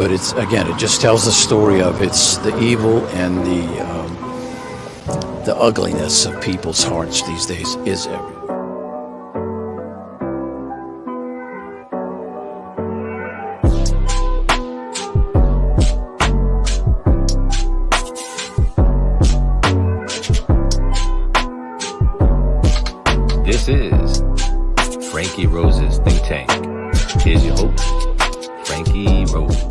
But it's, again, it just tells the story of it's the evil and the ugliness of people's hearts these days is everywhere. This is Frankie Rose's Think Tank. Here's your host, Frankie Rose.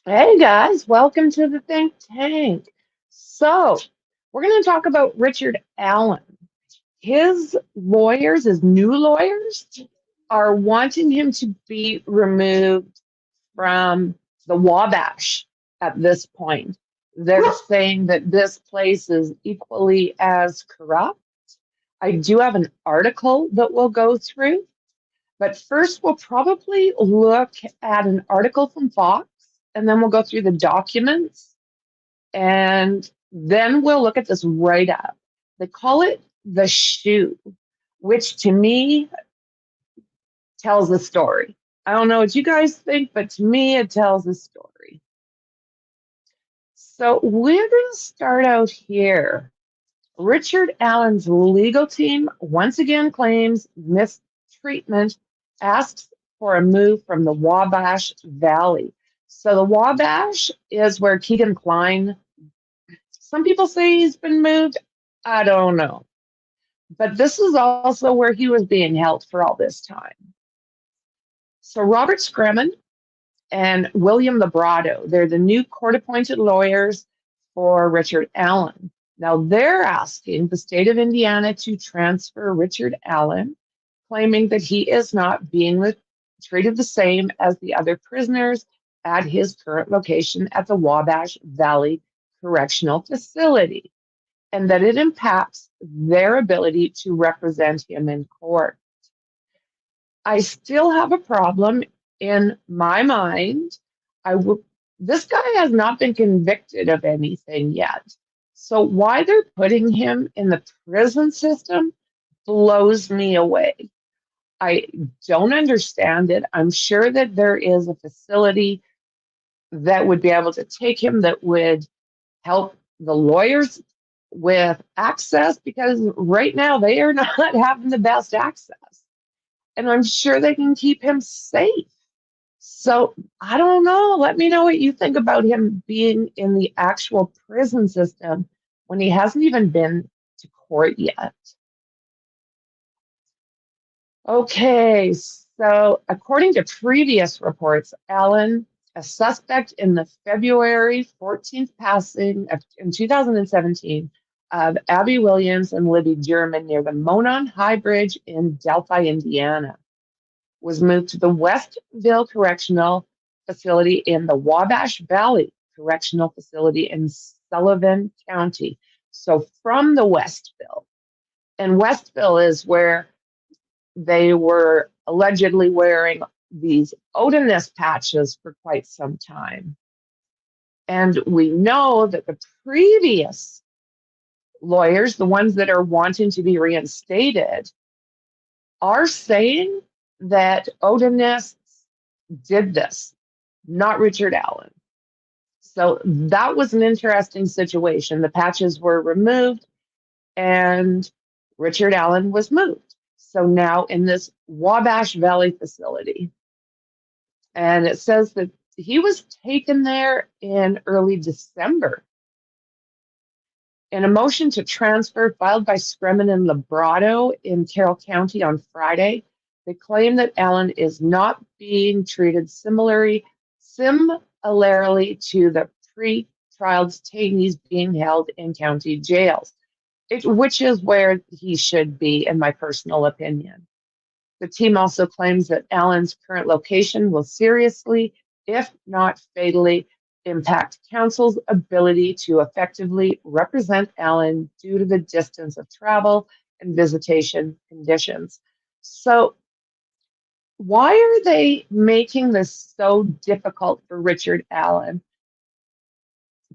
Hey guys, welcome to the Think Tank. So, we're going to talk about Richard Allen. His lawyers, his new lawyers, are wanting him to be removed from the Wabash at this point. They're saying that this place is equally as corrupt. I do have an article that we'll go through, but first we'll probably look at an article from Fox, and then we'll go through the documents, and then we'll look at this write-up. They call it the shoe, which to me tells a story. I don't know what you guys think, but to me it tells a story. So we're going to start out here. Richard Allen's legal team once again claims mistreatment, asks for a move from the Wabash Valley. So the Wabash is where Keegan Kline, some people say he's been moved. I don't know. But this is also where he was being held for all this time. So Robert Scremin and William Labrado, they're the new court-appointed lawyers for Richard Allen. Now they're asking the state of Indiana to transfer Richard Allen, claiming that he is not being treated the same as the other prisoners at his current location at the Wabash Valley Correctional Facility, and that it impacts their ability to represent him in court. I still have a problem in my mind. This guy has not been convicted of anything yet. So why they're putting him in the prison system blows me away. I don't understand it. I'm sure that there is a facility that would be able to take him, that would help the lawyers with access, because right now they are not having the best access. And I'm sure they can keep him safe. So I don't know. Let me know what you think about him being in the actual prison system when he hasn't even been to court yet. Okay, so according to previous reports, Allen, a suspect in the February 14th passing in 2017 of Abby Williams and Libby German near the Monon High Bridge in Delphi, Indiana, was moved to the Westville Correctional Facility in the Wabash Valley Correctional Facility in Sullivan County. So from the Westville. And Westville is where they were allegedly wearing these odorless patches for quite some time. And we know that the previous lawyers, the ones that are wanting to be reinstated, are saying that Odinists did this, not Richard Allen. So that was an interesting situation. The patches were removed and Richard Allen was moved. So now in this Wabash Valley facility. And it says that he was taken there in early December. In a motion to transfer filed by Scremin and Labrado in Carroll County on Friday, they claim that Allen is not being treated similarly to the pre-trial detainees being held in county jails, which is where he should be, in my personal opinion. The team also claims that Allen's current location will seriously, if not fatally, impact counsel's ability to effectively represent Allen due to the distance of travel and visitation conditions. So why are they making this so difficult for Richard Allen?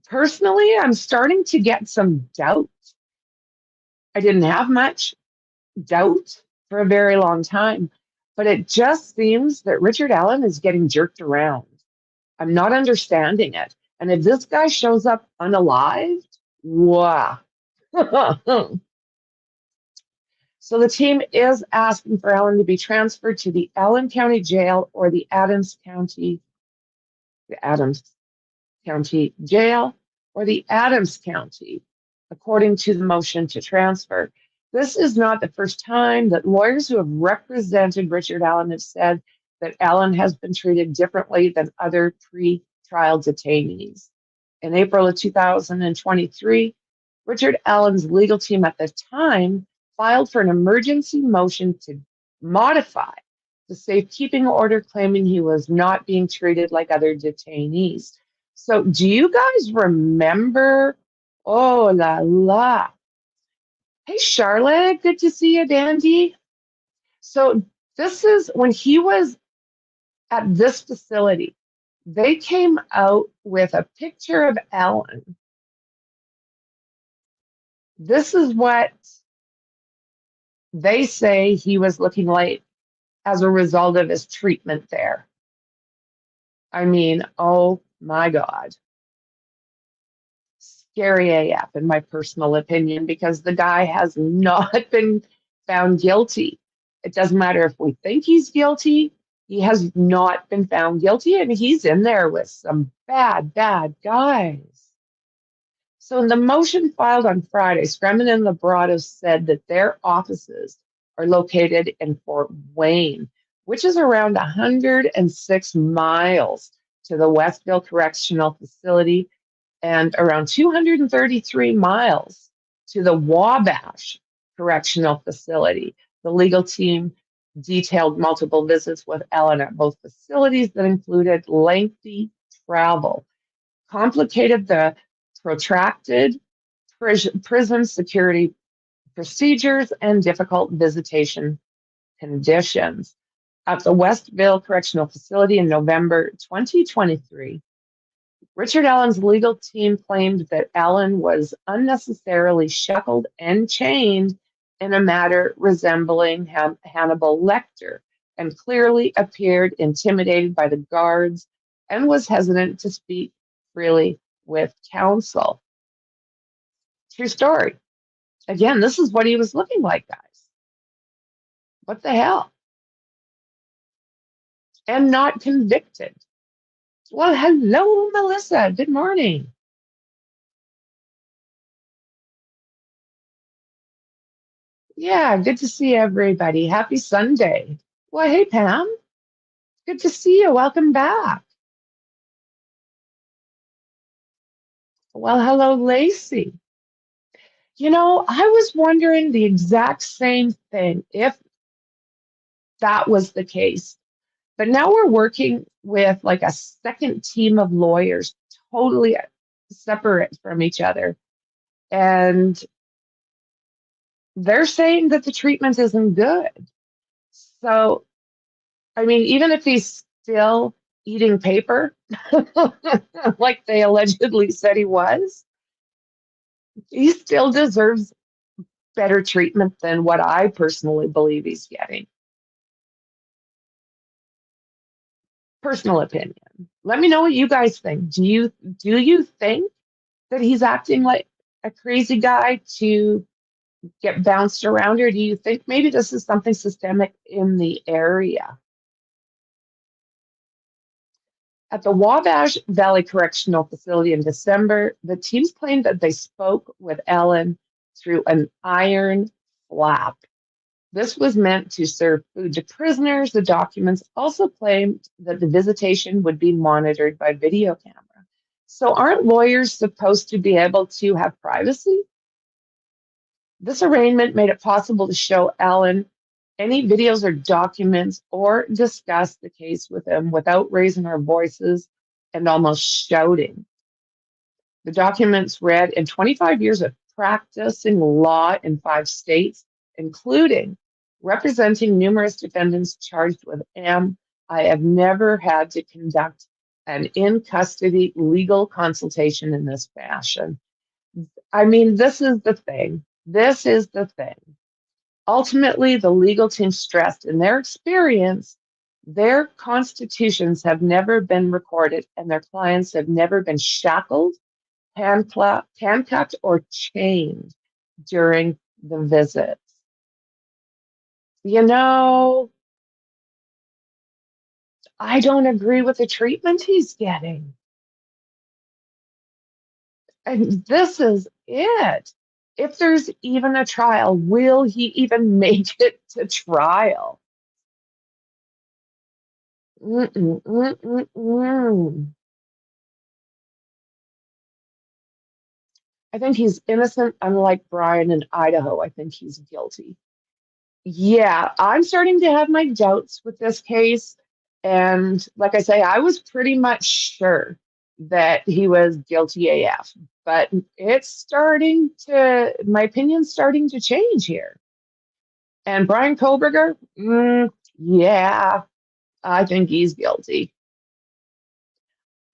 Personally, I'm starting to get some doubt. I didn't have much doubt for a very long time, But it just seems that Richard Allen is getting jerked around. I'm not understanding it. And if this guy shows up unalived, wow. So the team is asking for Allen to be transferred to the Allen County Jail or the Adams County Jail or the Adams County, according to the motion to transfer. This is not the first time that lawyers who have represented Richard Allen have said that Allen has been treated differently than other pre-trial detainees. In April of 2023, Richard Allen's legal team at the time filed for an emergency motion to modify the safekeeping order, claiming he was not being treated like other detainees. So do you guys remember? Oh la la. Hey Charlotte, good to see you, Dandy. So this is when he was at this facility. They came out with a picture of Allen. This is what they say he was looking like as a result of his treatment there. I mean, oh my God. Scary AF, in my personal opinion, because the guy has not been found guilty. It doesn't matter if we think he's guilty, he has not been found guilty, and he's in there with some bad, bad guys. So in the motion filed on Friday, Scremin and Liberato said that their offices are located in Fort Wayne, which is around 106 miles to the Westville Correctional Facility and around 233 miles to the Wabash Correctional Facility. The legal team detailed multiple visits with Allen at both facilities that included lengthy travel, complicated the protracted prison security procedures, and difficult visitation conditions. At the Westville Correctional Facility in November 2023, Richard Allen's legal team claimed that Allen was unnecessarily shackled and chained in a manner resembling Hannibal Lecter, and clearly appeared intimidated by the guards and was hesitant to speak freely with counsel. True story. Again, this is what he was looking like, guys. What the hell? And not convicted. Well, hello, Melissa. Good morning. Yeah, good to see everybody. Happy Sunday. Well, hey, Pam. Good to see you. Welcome back. Well, hello, Lacey. You know, I was wondering the exact same thing if that was the case. But now we're working with like a second team of lawyers, totally separate from each other. And they're saying that the treatment isn't good. So, I mean, even if he's still eating paper, like they allegedly said he was, he still deserves better treatment than what I personally believe he's getting. Personal opinion. Let me know what you guys think. Do you think that he's acting like a crazy guy to get bounced around, or do you think maybe this is something systemic in the area? At the Wabash Valley Correctional Facility in December, the teams claimed that they spoke with Allen through an iron flap. This was meant to serve food to prisoners. The documents also claimed that the visitation would be monitored by video camera. So aren't lawyers supposed to be able to have privacy? This arrangement made it possible to show Allen any videos or documents or discuss the case with him without raising our voices and almost shouting. The documents read, in 25 years of practicing law in 5 states, including representing numerous defendants charged with I have never had to conduct an in-custody legal consultation in this fashion. I mean, this is the thing. This is the thing. Ultimately, the legal team stressed in their experience, their constitutions have never been recorded and their clients have never been shackled, handcuffed, or chained during the visits. You know, I don't agree with the treatment he's getting. And this is it. If there's even a trial, will he even make it to trial? Mm-mm, mm-mm, mm. I think he's innocent, unlike Brian in Idaho. I think he's guilty. Yeah, I'm starting to have my doubts with this case. And like I say, I was pretty much sure that he was guilty AF, but my opinion's starting to change here. And Brian Koberger, yeah, I think he's guilty.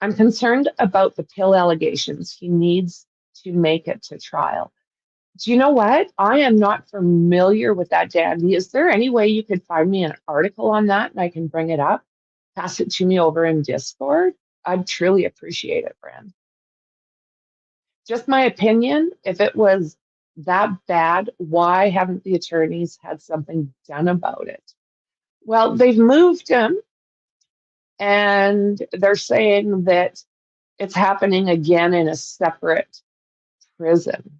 I'm concerned about the pill allegations. He needs to make it to trial. Do you know what? I am not familiar with that, Dandy. Is there any way you could find me an article on that and I can bring it up? Pass it to me over in Discord? I'd truly appreciate it, friend. Just my opinion, if it was that bad, why haven't the attorneys had something done about it? Well, they've moved him and they're saying that it's happening again in a separate prison.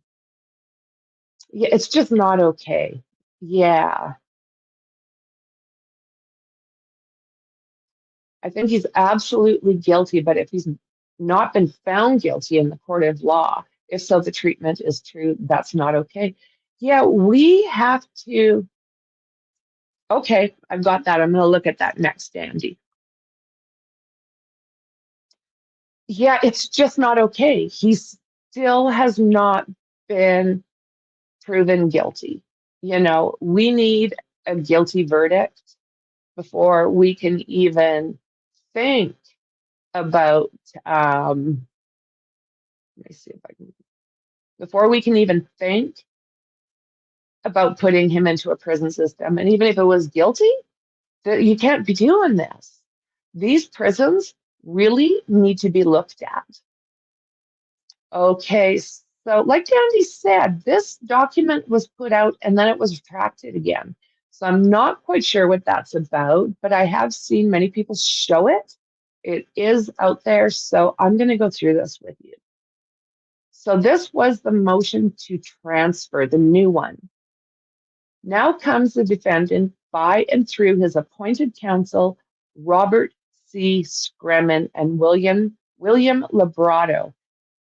Yeah, it's just not okay. Yeah. I think he's absolutely guilty, but if he's not been found guilty in the court of law, if so, the treatment is true, that's not okay. Yeah, we have to. Okay, I've got that. I'm going to look at that next, Andy. Yeah, it's just not okay. He still has not been proven guilty. You know, we need a guilty verdict before we can even think about let me see if I can, before we can even think about putting him into a prison system. And even if it was guilty, that you can't be doing this. These prisons really need to be looked at. Okay, so like Dandy said, this document was put out and then it was retracted again. So I'm not quite sure what that's about, but I have seen many people show it. It is out there, so I'm going to go through this with you. So this was the motion to transfer, the new one. Now comes the defendant by and through his appointed counsel, Robert C. Scremin and William Labrado,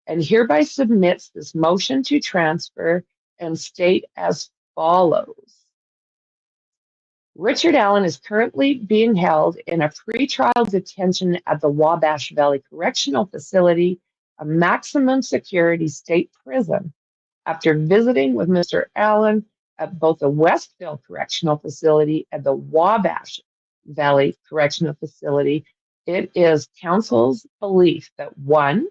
and hereby submits this motion to transfer and state as follows. Richard Allen is currently being held in a pretrial detention at the Wabash Valley Correctional Facility, a maximum security state prison, after visiting with Mr. Allen at both the Westville Correctional Facility and the Wabash Valley Correctional Facility. It is counsel's belief that one,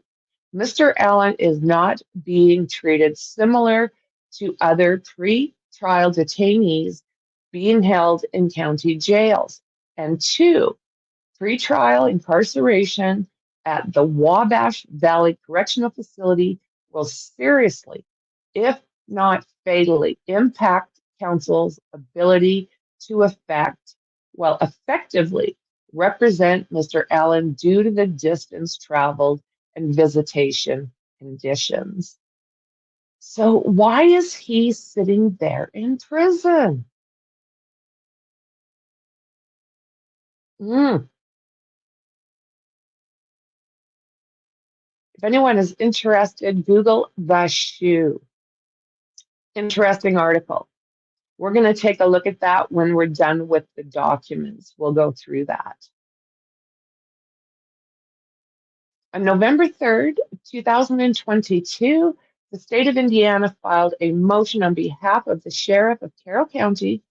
Mr. Allen is not being treated similar to other pre-trial detainees being held in county jails. And two, pre-trial incarceration at the Wabash Valley Correctional Facility will seriously, if not fatally, impact counsel's ability to effectively represent Mr. Allen due to the distance traveled and visitation conditions. So why is he sitting there in prison? If anyone is interested, Google the shoe. Interesting article. We're going to take a look at that when we're done with the documents. We'll go through that. On November 3rd, 2022, the state of Indiana filed a motion on behalf of the sheriff of Carroll County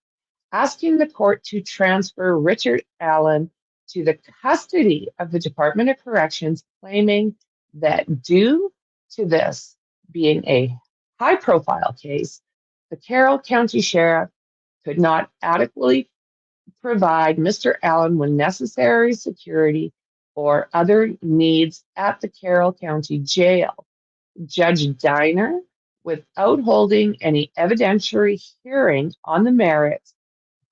asking the court to transfer Richard Allen to the custody of the Department of Corrections, claiming that due to this being a high-profile case, the Carroll County Sheriff could not adequately provide Mr. Allen with necessary security or other needs at the Carroll County Jail. Judge Diner, without holding any evidentiary hearing on the merits,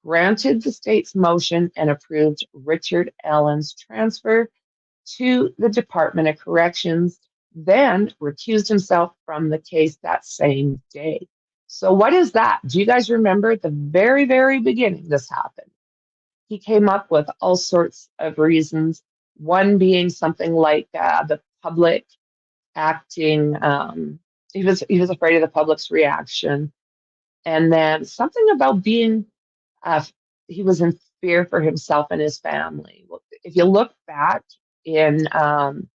granted the state's motion and approved Richard Allen's transfer to the Department of Corrections, then recused himself from the case that same day. So, what is that? Do you guys remember at the very, very beginning this happened? He came up with all sorts of reasons, one being something like the public acting. He was afraid of the public's reaction, and then something about being uh, he was in fear for himself and his family. Well, if you look back in the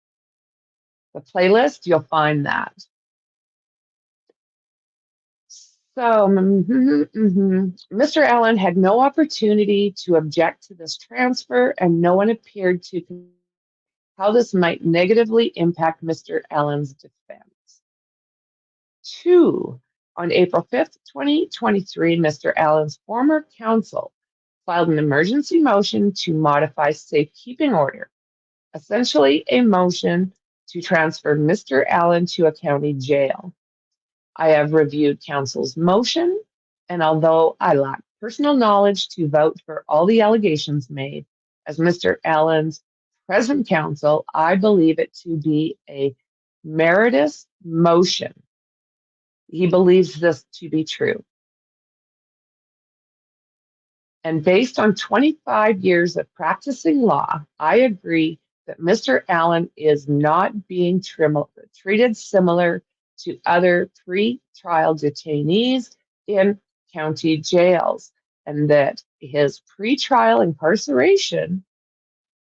playlist, you'll find that. So, Mr. Allen had no opportunity to object to this transfer, and no one appeared to how this might negatively impact Mr. Allen's defense. 2. On April 5th, 2023, Mr. Allen's former counsel filed an emergency motion to modify safekeeping order, essentially a motion to transfer Mr. Allen to a county jail. I have reviewed counsel's motion, and although I lack personal knowledge to vote for all the allegations made, as Mr. Allen's present counsel, I believe it to be a meritorious motion. He believes this to be true. And based on 25 years of practicing law, I agree that Mr. Allen is not being treated similar to other pre-trial detainees in county jails, and that his pre-trial incarceration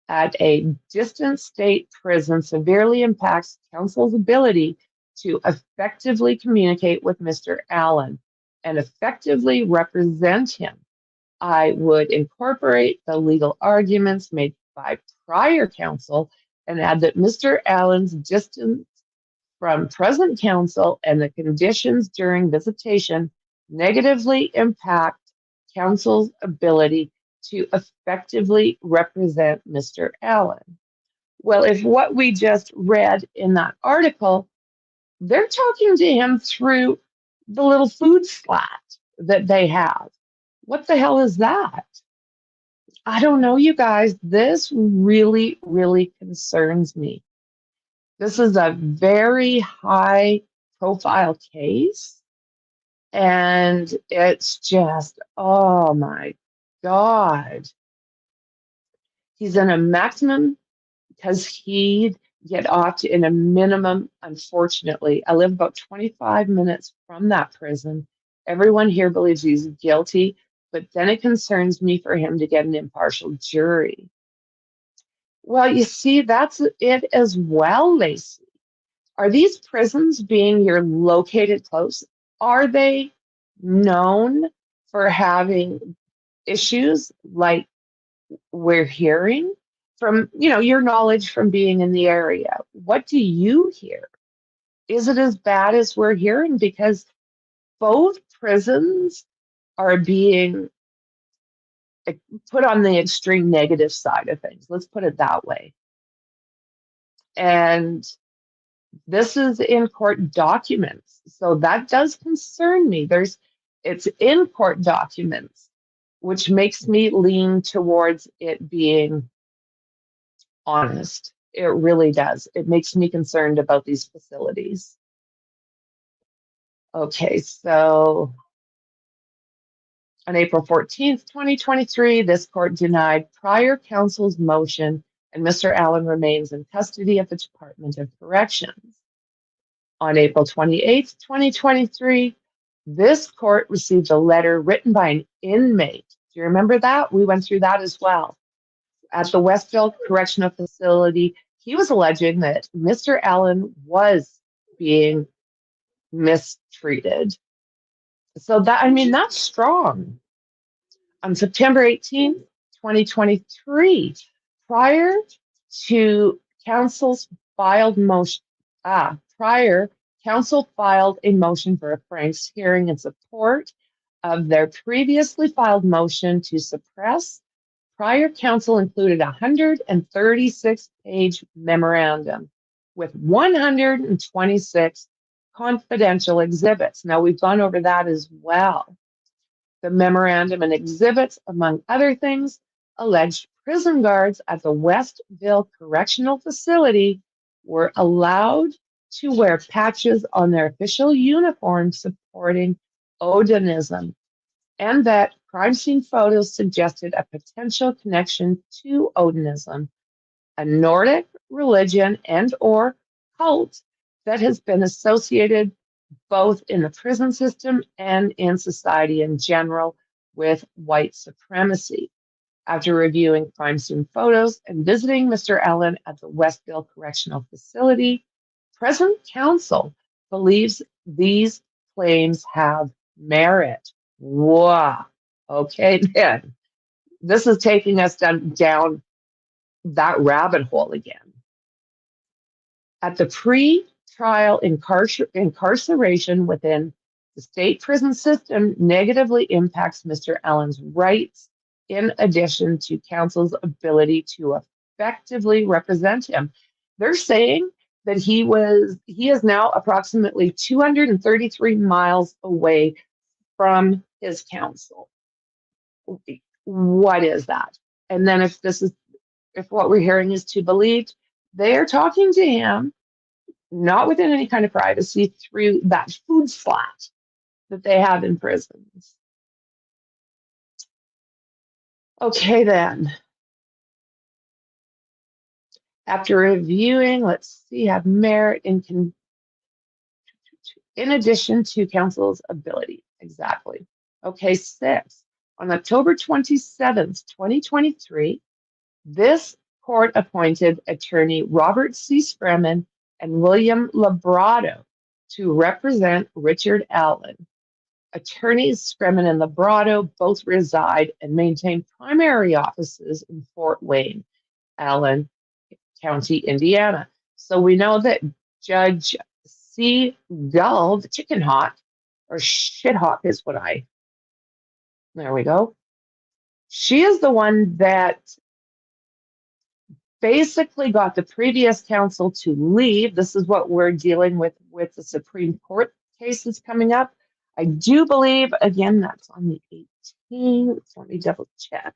at a distant state prison severely impacts counsel's ability to effectively communicate with Mr. Allen and effectively represent him. I would incorporate the legal arguments made by prior counsel and add that Mr. Allen's distance from present counsel and the conditions during visitation negatively impact counsel's ability to effectively represent Mr. Allen. Well, if what we just read in that article, they're talking to him through the little food slat that they have. What the hell is that? I don't know, you guys. This really, really concerns me. This is a very high profile case. And it's just, oh my God. He's in a maximum because he'd get off in a minimum, unfortunately. I live about 25 minutes from that prison. Everyone here believes he's guilty, but then it concerns me for him to get an impartial jury. Well, you see, that's it as well, Lacey. Are these prisons being you're located close? Are they known for having issues like we're hearing from, your knowledge from being in the area? What do you hear? Is it as bad as we're hearing? Because both prisons are being put on the extreme negative side of things. Let's put it that way. And this is in court documents. So that does concern me. It's in court documents, which makes me lean towards it being honest. It really does. It makes me concerned about these facilities. Okay, so on April 14th, 2023, this court denied prior counsel's motion, and Mr. Allen remains in custody at the Department of Corrections. On April 28th, 2023, this court received a letter written by an inmate. Do you remember that? We went through that as well. At the Westville Correctional Facility, he was alleging that Mr. Allen was being mistreated. So that's strong. On September 18th, 2023, prior counsel filed a motion for a Frank's hearing in support of their previously filed motion to suppress. Prior counsel included a 136-page memorandum with 126 confidential exhibits. Now, we've gone over that as well. The memorandum and exhibits, among other things, alleged prison guards at the Westville Correctional Facility were allowed to wear patches on their official uniforms supporting Odinism, and that crime scene photos suggested a potential connection to Odinism, a Nordic religion and or cult that has been associated both in the prison system and in society in general with white supremacy. After reviewing crime scene photos and visiting Mr. Allen at the Westville Correctional Facility, present counsel believes these claims have merit. Wow. Okay, then. This is taking us down that rabbit hole again. At the pre-trial incarceration within the state prison system negatively impacts Mr. Allen's rights, in addition to counsel's ability to effectively represent him. They're saying that he is now approximately 233 miles away from his counsel. What is that? And then if what we're hearing is to be believed, they are talking to him not within any kind of privacy through that food slot that they have in prisons. Okay, then. After reviewing, let's see, have merit in addition to counsel's ability. Exactly. Okay, 6. On October 27th, 2023, this court appointed attorney Robert C. Scremin and William Labrado to represent Richard Allen. Attorneys Scremin and Labrado both reside and maintain primary offices in Fort Wayne, Allen County, Indiana. So we know that Judge C. Gull, the chicken hawk, or shit hawk is what there we go. She is the one that basically got the previous counsel to leave. This is what we're dealing with the Supreme Court cases coming up. I do believe, again, that's on the 18th. Let me double check.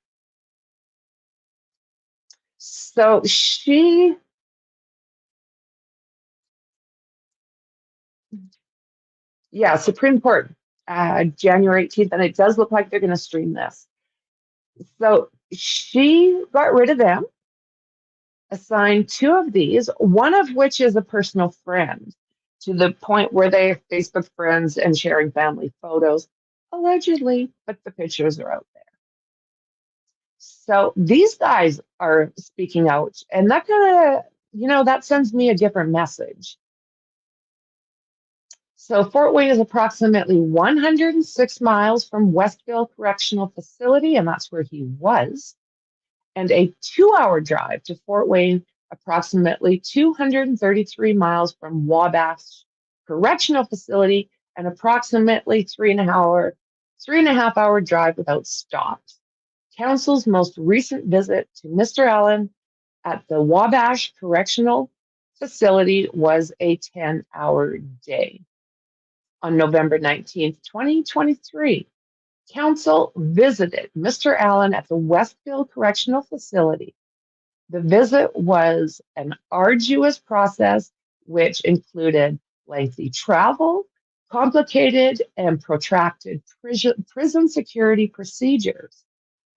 So Supreme Court, January 18th, and it does look like they're going to stream this. So she got rid of them, assigned 2 of these, one of which is a personal friend, to the point where they're Facebook friends and sharing family photos, allegedly, but the pictures are out there. So these guys are speaking out, and that kind of, that sends me a different message. So Fort Wayne is approximately 106 miles from Westville Correctional Facility, and that's where he was, and a 2-hour drive to Fort Wayne, approximately 233 miles from Wabash Correctional Facility, and approximately 3.5 hour drive without stops. Counsel's most recent visit to Mr. Allen at the Wabash Correctional Facility was a 10-hour day. On November 19th, 2023, counsel visited Mr. Allen at the Westville Correctional Facility. The visit was an arduous process, which included lengthy travel, complicated and protracted prison security procedures,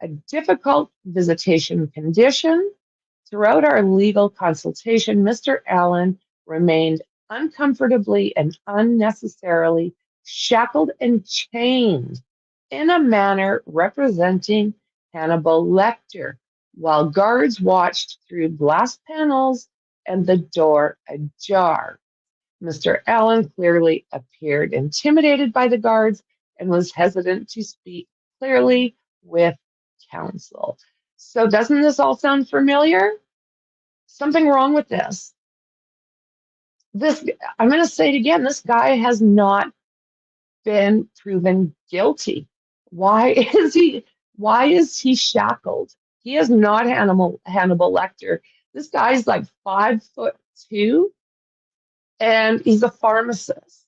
a difficult visitation condition. Throughout our legal consultation, Mr. Allen remained uncomfortably and unnecessarily shackled and chained in a manner representing Hannibal Lecter, while guards watched through glass panels and the door ajar. Mr. Allen clearly appeared intimidated by the guards and was hesitant to speak clearly with counsel. So doesn't this all sound familiar? Something wrong with this. I'm going to say it again, this guy has not been proven guilty. Why is he shackled? He is not Hannibal Lecter. This guy's like 5'2", and he's a pharmacist.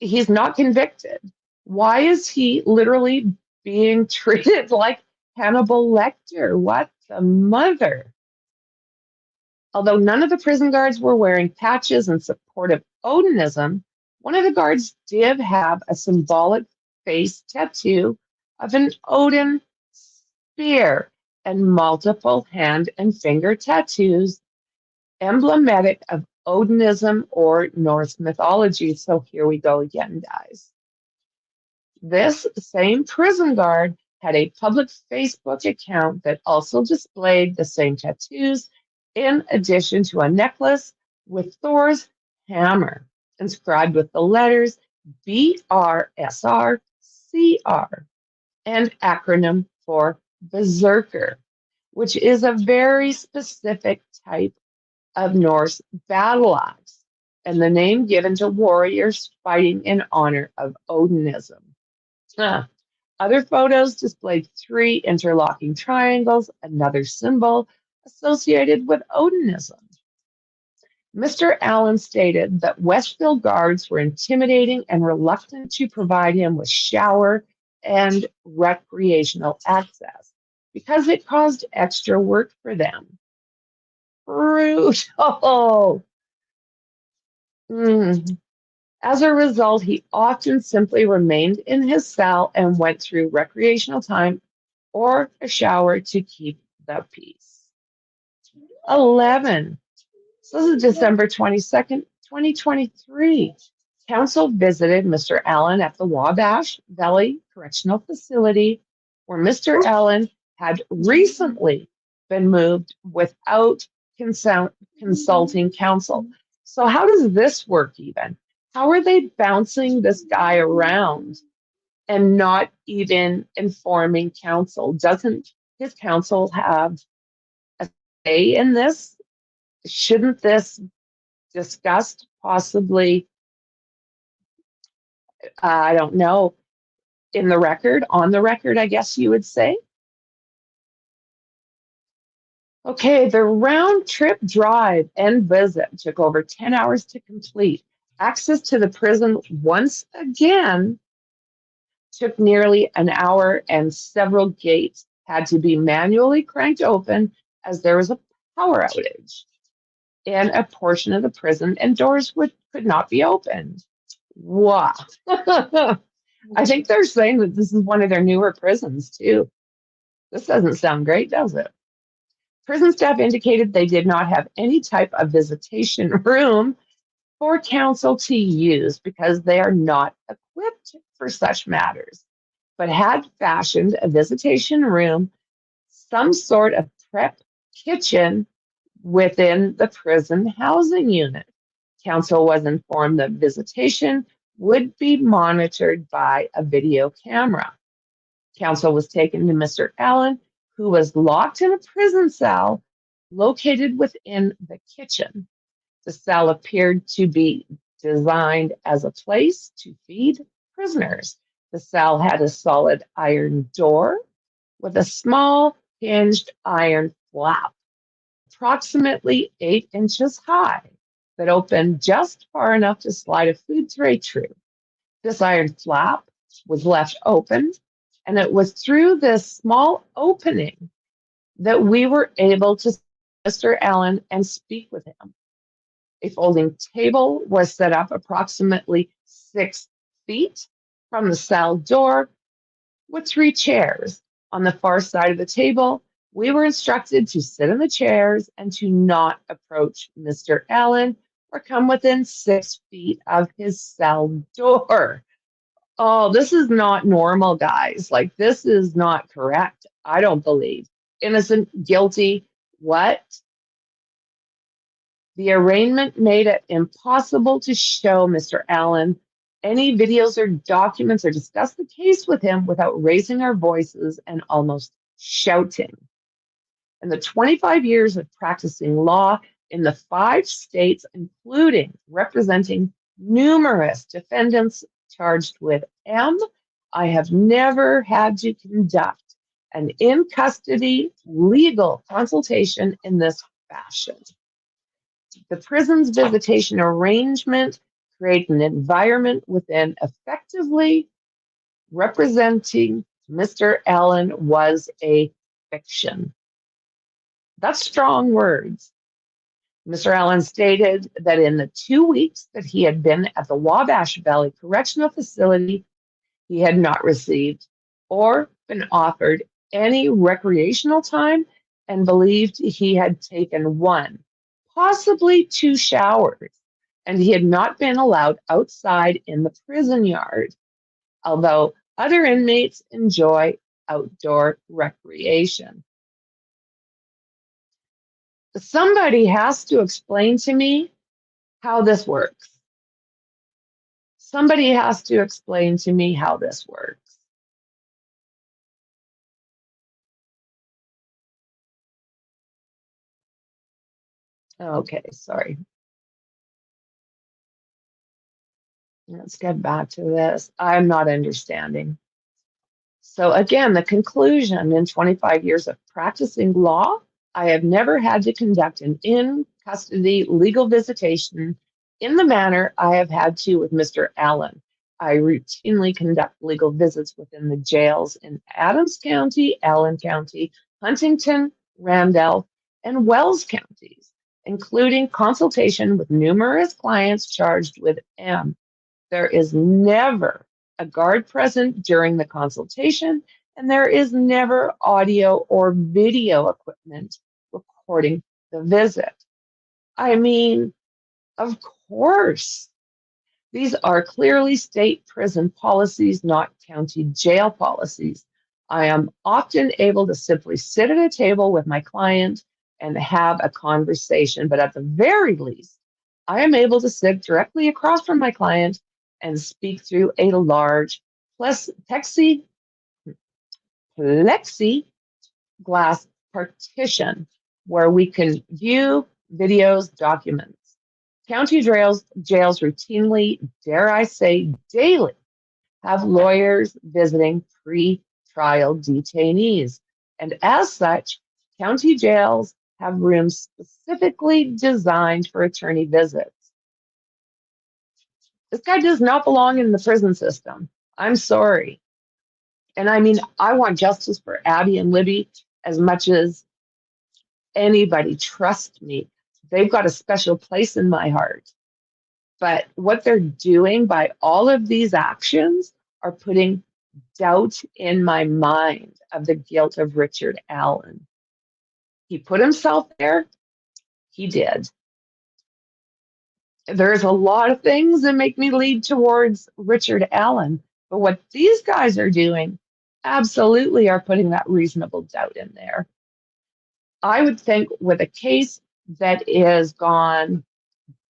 He's not convicted. Why is he literally being treated like Hannibal Lecter? What the mother? Although none of the prison guards were wearing patches in support of Odinism, one of the guards did have a symbolic face tattoo of an Odin spear and multiple hand and finger tattoos emblematic of Odinism or Norse mythology. So here we go again, guys. This same prison guard had a public Facebook account that also displayed the same tattoos, in addition to a necklace with Thor's hammer inscribed with the letters BRSRCR, and acronym for Berserker, which is a very specific type of Norse battle axe, and the name given to warriors fighting in honor of Odinism. Other photos displayed 3 interlocking triangles, another symbol associated with Odinism. Mr. Allen stated that Westville guards were intimidating and reluctant to provide him with shower and recreational access because it caused extra work for them. Brutal. As a result, he often simply remained in his cell and went through recreational time or a shower to keep the peace. 11. So this is December 22nd, 2023. Council visited Mr. Allen at the Wabash Valley Correctional Facility, where Mr. Allen had recently been moved without consulting council. So how does this work even? How are they bouncing this guy around and not even informing council? Doesn't his council have a say in this? Shouldn't this discussed possibly, I don't know, in the record, on the record, I guess you would say? Okay, the round trip drive and visit took over 10 hours to complete. Access to the prison once again took nearly an hour, and several gates had to be manually cranked open as there was a power outage in a portion of the prison, and doors could not be opened. Wow. I think they're saying that this is one of their newer prisons, too. This doesn't sound great, does it? Prison staff indicated they did not have any type of visitation room for council to use because they are not equipped for such matters, but had fashioned a visitation room, some sort of prep kitchen within the prison housing unit. Council was informed that visitation would be monitored by a video camera. Council was taken to Mr. Allen, who was locked in a prison cell located within the kitchen. The cell appeared to be designed as a place to feed prisoners. The cell had a solid iron door with a small hinged iron flap, approximately 8 inches high, that opened just far enough to slide a food tray through. This iron flap was left open, and it was through this small opening that we were able to see Mr. Allen and speak with him. A folding table was set up approximately 6 feet from the cell door with 3 chairs. On the far side of the table, we were instructed to sit in the chairs and to not approach Mr. Allen or come within 6 feet of his cell door. Oh, this is not normal, guys. Like, this is not correct. I don't believe. Innocent, guilty, what? The arraignment made it impossible to show Mr. Allen any videos or documents or discuss the case with him without raising our voices and almost shouting. In the 25 years of practicing law in the 5 states, including representing numerous defendants charged with M I have never had to conduct an in-custody legal consultation in this fashion. The prison's visitation arrangement creates an environment within effectively representing Mr. Allen was a fiction. That's strong words. Mr. Allen stated that in the 2 weeks that he had been at the Wabash Valley Correctional Facility, he had not received or been offered any recreational time and believed he had taken 1, possibly 2 showers, and he had not been allowed outside in the prison yard, although other inmates enjoy outdoor recreation. Somebody has to explain to me how this works. Somebody has to explain to me how this works. Okay, sorry. Let's get back to this. I'm not understanding. So again, the conclusion: in 25 years of practicing law, I have never had to conduct an in-custody legal visitation in the manner I have had to with Mr. Allen. I routinely conduct legal visits within the jails in Adams County, Allen County, Huntington, Randolph, and Wells counties, including consultation with numerous clients charged with M. There is never a guard present during the consultation, and there is never audio or video equipment recording the visit. I mean, of course, these are clearly state prison policies, not county jail policies. I am often able to simply sit at a table with my client and have a conversation, but at the very least, I am able to sit directly across from my client and speak through a large plexiglass partition where we can view videos, documents. County jails routinely, dare I say daily, have lawyers visiting pre-trial detainees. And as such, county jails have rooms specifically designed for attorney visits. This guy does not belong in the prison system. I'm sorry. And I mean, I want justice for Abby and Libby as much as anybody. Trust me, they've got a special place in my heart. But what they're doing by all of these actions are putting doubt in my mind of the guilt of Richard Allen. He put himself there. He did. There's a lot of things that make me lead towards Richard Allen, but what these guys are doing absolutely are putting that reasonable doubt in there. I would think with a case that is gone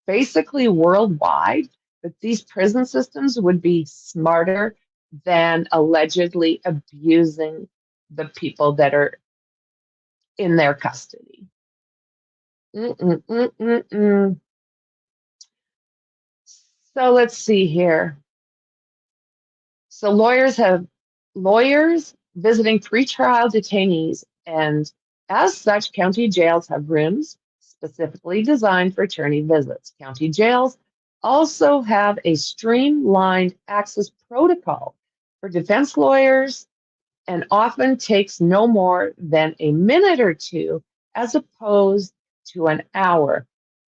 basically worldwide, that these prison systems would be smarter than allegedly abusing the people that are in their custody. So let's see here. So lawyers visiting pretrial detainees, and as such, county jails have rooms specifically designed for attorney visits. County jails also have a streamlined access protocol for defense lawyers and often takes no more than a minute or two as opposed to an hour.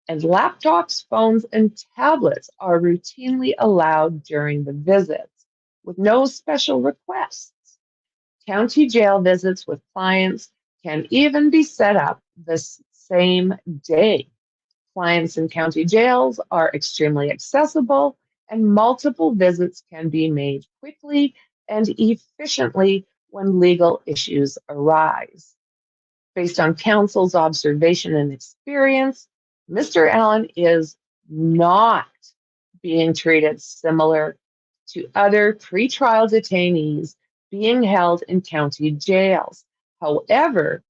And laptops, phones, and tablets are routinely allowed during the visits with no special requests. County jail visits with clients can even be set up the same day. Clients in county jails are extremely accessible, and multiple visits can be made quickly and efficiently when legal issues arise. Based on counsel's observation and experience, Mr. Allen is not being treated similar to other pretrial detainees being held in county jails. However,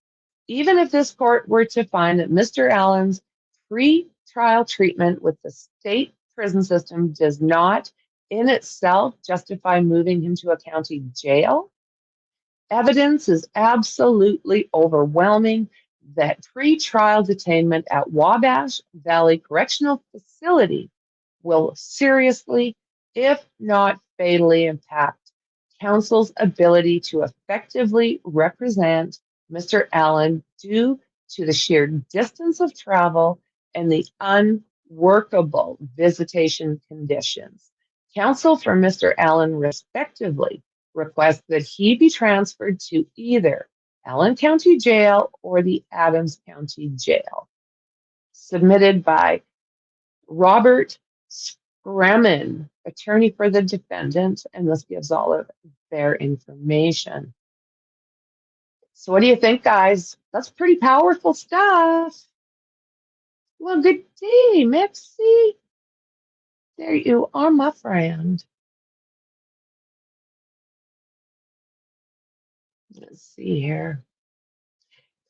even if this court were to find that Mr. Allen's pre-trial treatment with the state prison system does not in itself justify moving him to a county jail? Evidence is absolutely overwhelming that pre-trial detainment at Wabash Valley Correctional Facility will seriously, if not fatally, impact counsel's ability to effectively represent Mr. Allen due to the sheer distance of travel and the unworkable visitation conditions. Counsel for Mr. Allen respectively request that he be transferred to either Allen County Jail or the Adams County Jail. Submitted by Robert Scremin, attorney for the defendant, and this gives all of their information. So what do you think, guys? That's pretty powerful stuff. Well, good day, Mixie. There you are, my friend. Let's see here.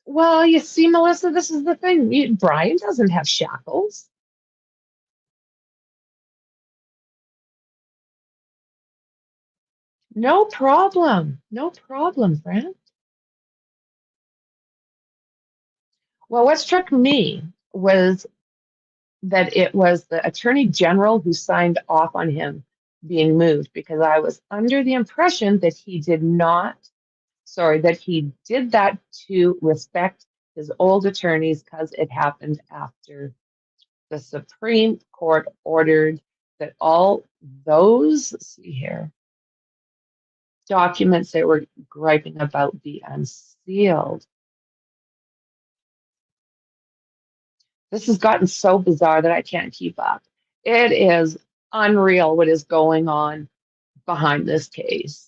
Well, you see, Melissa, this is the thing. Brian doesn't have shackles. No problem. No problem, friend. Well, what struck me was that it was the Attorney General who signed off on him being moved, because I was under the impression that he did that to respect his old attorneys, because it happened after the Supreme Court ordered that all those, let's see here, documents they were griping about be unsealed. This has gotten so bizarre that I can't keep up. It is unreal what is going on behind this case.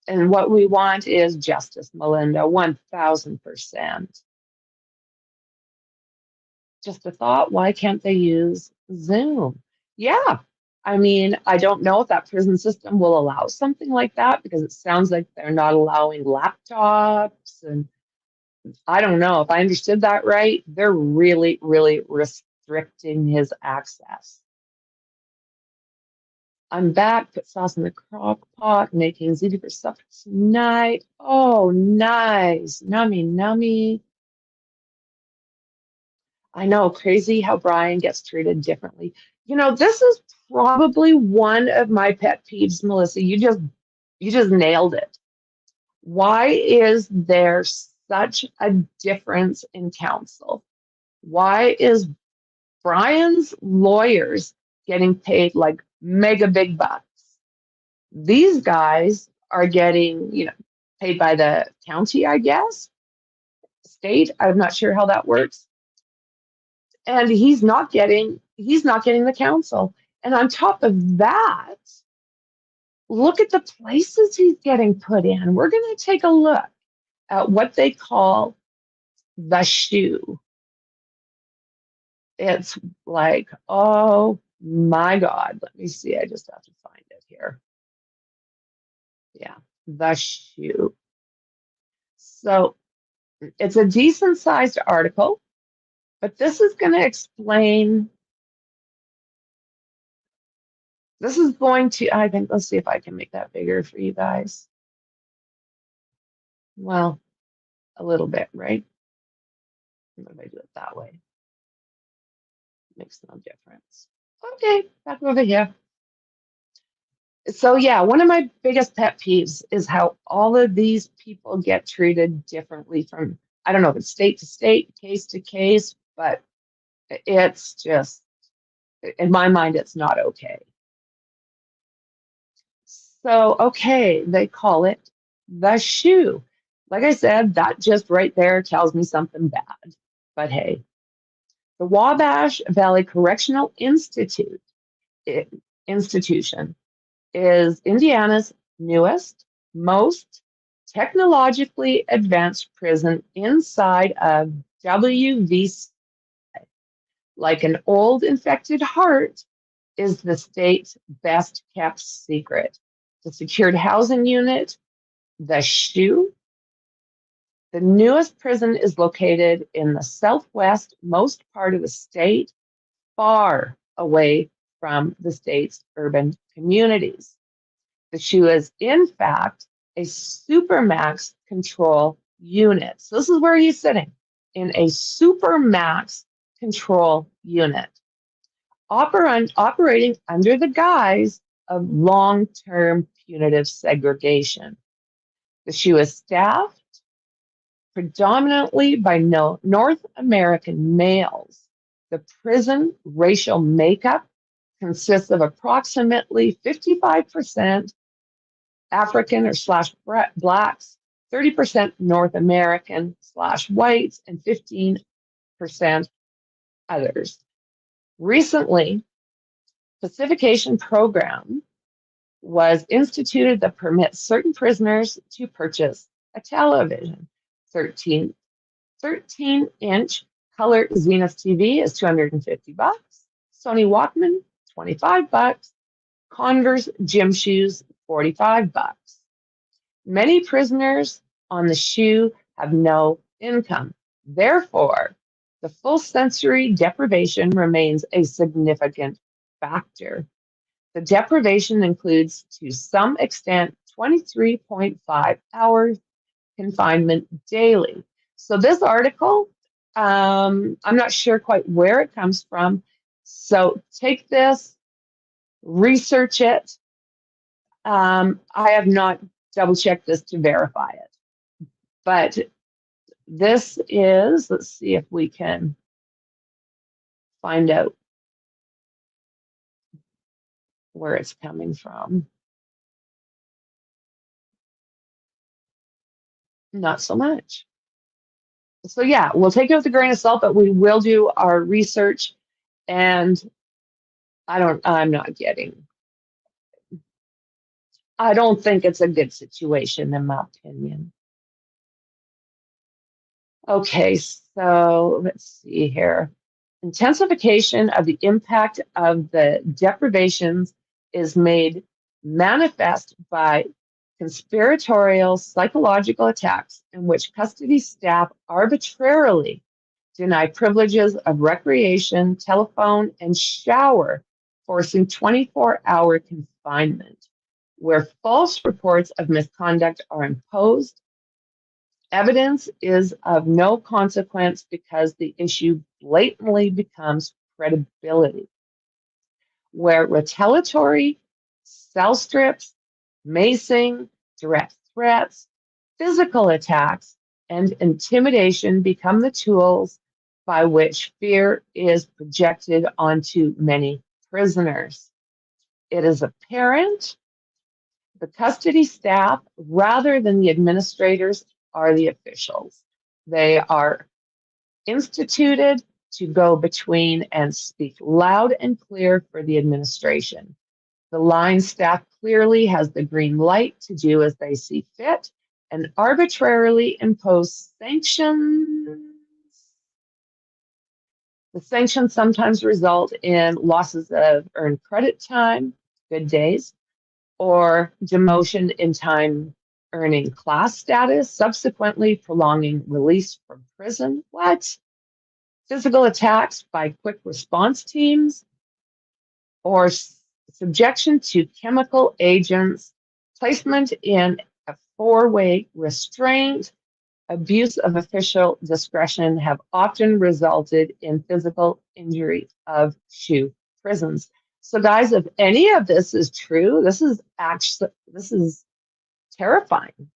And what we want is justice, Melinda, 1000%. Just a thought, why can't they use Zoom? Yeah. I mean, I don't know if that prison system will allow something like that, because it sounds like they're not allowing laptops, and I don't know if I understood that right. They're really, really restricting his access. I'm back, put sauce in the crock pot, making ziti for supper tonight. Oh, nice. Nummy, nummy. I know, crazy how Brian gets treated differently. This is probably one of my pet peeves, Melissa. You just nailed it. Why is there such a difference in counsel? Why is Brian's lawyers getting paid like mega big bucks? These guys are getting, paid by the county, I guess, state. I'm not sure how that works. And he's not getting the counsel. And on top of that, look at the places he's getting put in. We're going to take a look at what they call the shoe. It's like, oh my God. Let me see. I just have to find it here. Yeah, the shoe. So it's a decent sized article, but this is going to explain. This is going to, I think, let's see if I can make that bigger for you guys. Well, a little bit, right? What if I do it that way? Makes no difference. Okay, back over here. So yeah, one of my biggest pet peeves is how all of these people get treated differently from, I don't know if it's state to state, case to case, but it's just, in my mind, it's not okay. So, okay, they call it the shoe. Like I said, that just right there tells me something bad. But hey, the Wabash Valley Correctional Institution is Indiana's newest, most technologically advanced prison inside of WVC. Like an old infected heart, is the state's best kept secret. The secured housing unit, the shoe. The newest prison is located in the southwest most part of the state, far away from the state's urban communities. The SHU is, in fact, a supermax control unit. So this is where he's sitting, in a supermax control unit, operating under the guise of long-term punitive segregation. The SHU is staffed predominantly by North American males. The prison racial makeup consists of approximately 55% African or slash blacks, 30% North American slash whites, and 15% others. Recently, pacification program was instituted that permits certain prisoners to purchase a television. 13-inch color Zenith TV is $250. Sony Walkman, $25. Converse gym shoes, $45. Many prisoners on the SHU have no income. Therefore, the full sensory deprivation remains a significant factor. The deprivation includes, to some extent, 23.5 hours confinement daily. So this article, I'm not sure quite where it comes from. So take this, research it. I have not double-checked this to verify it. But this is, let's see if we can find out where it's coming from. Not so much. So yeah, we'll take it with a grain of salt, but we will do our research. And I don't think it's a good situation in my opinion. Okay, so let's see here. Intensification of the impact of the deprivations is made manifest by conspiratorial psychological attacks in which custody staff arbitrarily deny privileges of recreation, telephone, and shower, forcing 24-hour confinement, where false reports of misconduct are imposed. Evidence is of no consequence because the issue blatantly becomes credibility, where retaliatory cell strips, macing, direct threats, physical attacks, and intimidation become the tools by which fear is projected onto many prisoners. It is apparent the custody staff, rather than the administrators, are the officials. They are instituted to go between and speak loud and clear for the administration. The line staff clearly has the green light to do as they see fit and arbitrarily impose sanctions. The sanctions sometimes result in losses of earned credit time, good days, or demotion in time earning class status, subsequently prolonging release from prison. What? Physical attacks by quick response teams, or subjection to chemical agents, placement in a four-way restraint, abuse of official discretion have often resulted in physical injury of SHU prisons. So guys, if any of this is true, this is terrifying.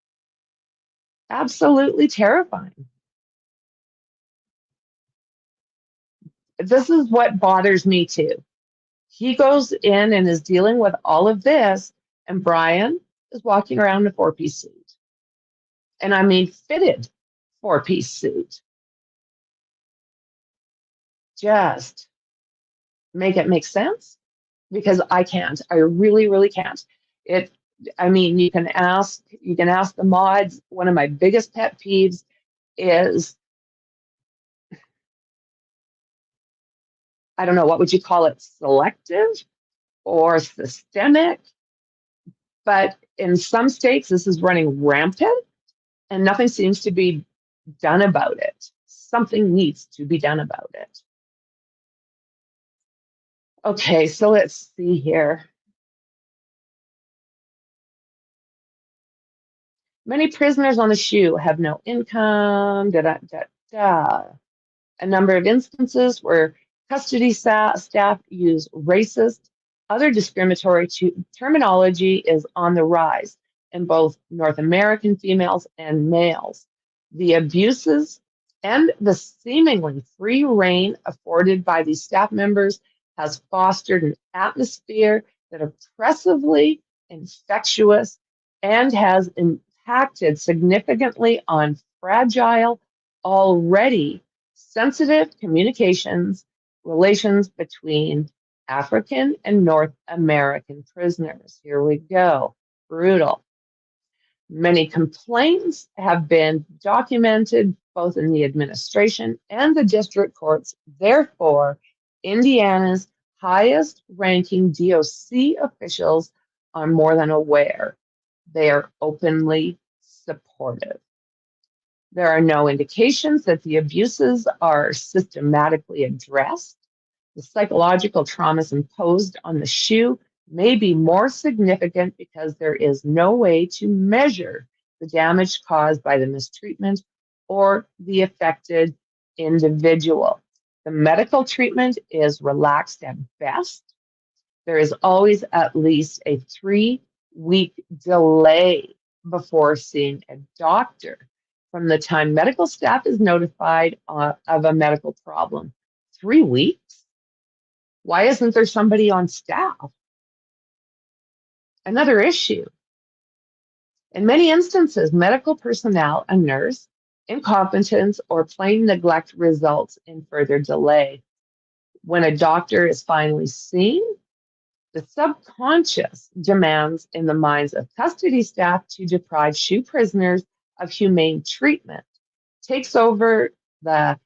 Absolutely terrifying. This is what bothers me too. He goes in and is dealing with all of this, and Brian is walking around in a four-piece suit. And I mean fitted four-piece suit. Just make it make sense, because I can't. I really, really can't. I mean, you can ask the mods. One of my biggest pet peeves is, I don't know, what would you call it? Selective or systemic? But in some states, this is running rampant and nothing seems to be done about it. Something needs to be done about it. Okay, so let's see here. Many prisoners on the SHU have no income, da da da da. A number of instances where custody staff use racist, other discriminatory terminology is on the rise in both North American females and males. The abuses and the seemingly free reign afforded by these staff members has fostered an atmosphere that oppressively infectious and has impacted significantly on fragile, already sensitive communications relations between African and North American prisoners. Here we go. Brutal. Many complaints have been documented both in the administration and the district courts. Therefore, Indiana's highest ranking DOC officials are more than aware. They are openly supportive. There are no indications that the abuses are systematically addressed. The psychological traumas imposed on the SHU may be more significant because there is no way to measure the damage caused by the mistreatment or the affected individual. The medical treatment is relaxed at best. There is always at least a 3-week delay before seeing a doctor from the time medical staff is notified of a medical problem. 3 weeks? Why isn't there somebody on staff? Another issue. In many instances, medical personnel, a nurse, incompetence, or plain neglect results in further delay. When a doctor is finally seen, the subconscious demands in the minds of custody staff to deprive SHU prisoners of humane treatment takes over the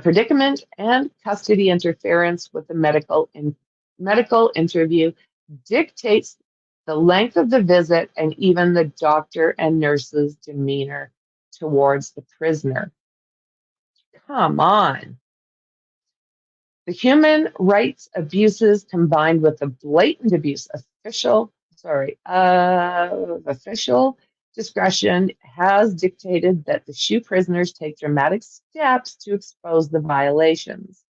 predicament, and custody interference with the medical interview dictates the length of the visit and even the doctor and nurse's demeanor towards the prisoner. Come on. The human rights abuses combined with the blatant abuse of official discretion has dictated that the SHU prisoners take dramatic steps to expose the violations.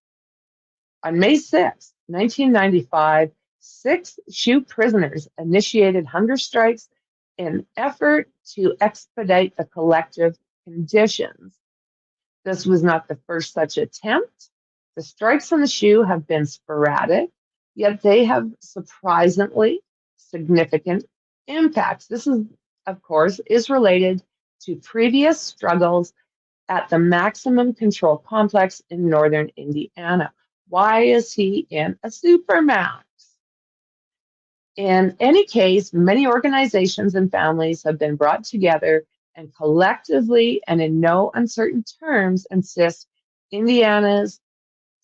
On May 6, 1995, 6 SHU prisoners initiated hunger strikes in effort to expedite the collective conditions. This was not the first such attempt. The strikes on the SHU have been sporadic, yet they have surprisingly significant impacts. This is, of course, is related to previous struggles at the maximum control complex in northern Indiana. Why is he in a supermax? In any case, many organizations and families have been brought together and collectively and in no uncertain terms insist Indiana's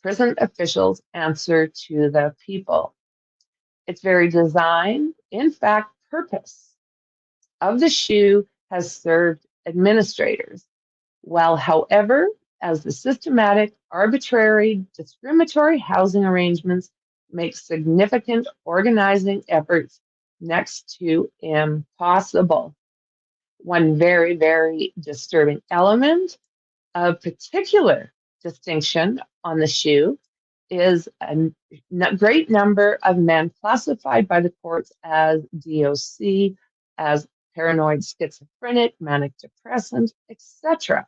prison officials answer to the people. Its very design, in fact, purpose of the SHU has served administrators. While, however, as the systematic, arbitrary, discriminatory housing arrangements make significant organizing efforts next to impossible. One very, very disturbing element of particular distinction on the SHU is a great number of men classified by the courts as DOC, as paranoid schizophrenic, manic depressant, etc.,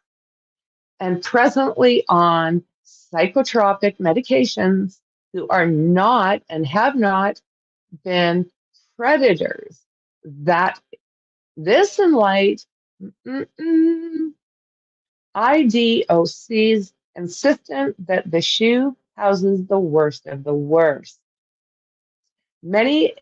and presently on psychotropic medications who are not and have not been predators. That this in light, IDOC's insistent that the SHU houses the worst of the worst. Many,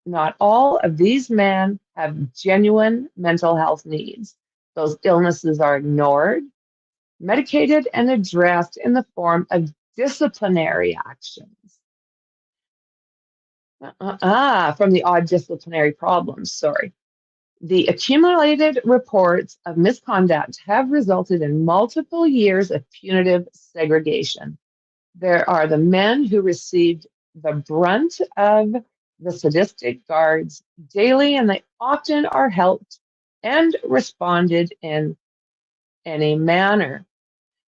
not all of these men have genuine mental health needs. Those illnesses are ignored, medicated, and addressed in the form of disciplinary actions. From the odd disciplinary problems, sorry. The accumulated reports of misconduct have resulted in multiple years of punitive segregation. There are the men who received the brunt of the sadistic guards daily, and they often are helped and responded in any manner.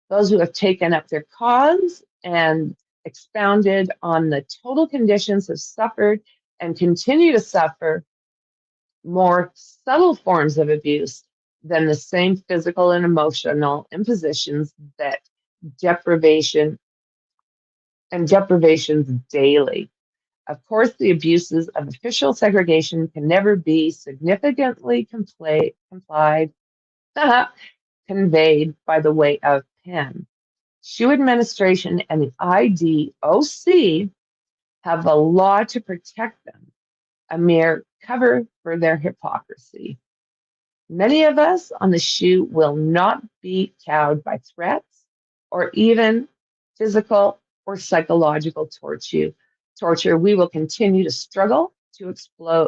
Those who have taken up their cause and expounded on the total conditions have suffered and continue to suffer more subtle forms of abuse than the same physical and emotional impositions that deprivation and deprivations daily. Of course, the abuses of official segregation can never be significantly complied, conveyed by the way of pen. SHU administration and the IDOC have a law to protect them, a mere cover for their hypocrisy. Many of us on the SHU will not be cowed by threats or even physical or psychological torture. We will continue to struggle to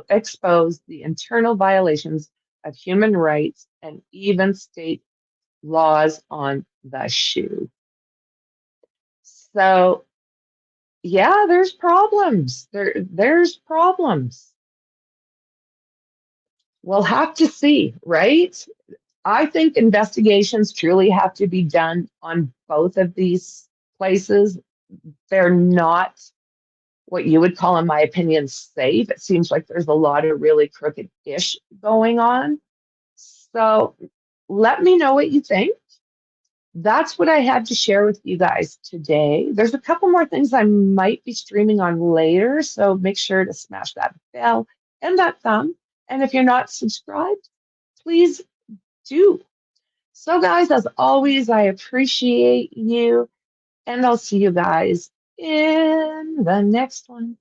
expose the internal violations of human rights and even state laws on the SHU. So, yeah, there's problems. There's problems. We'll have to see, right? I think investigations truly have to be done on both of these places. They're not what you would call, in my opinion, safe. It seems like there's a lot of really crooked-ish going on. So let me know what you think. That's what I had to share with you guys today. There's a couple more things I might be streaming on later, so make sure to smash that bell and that thumb. And if you're not subscribed, please do. So, guys, as always, I appreciate you, and I'll see you guys in the next one.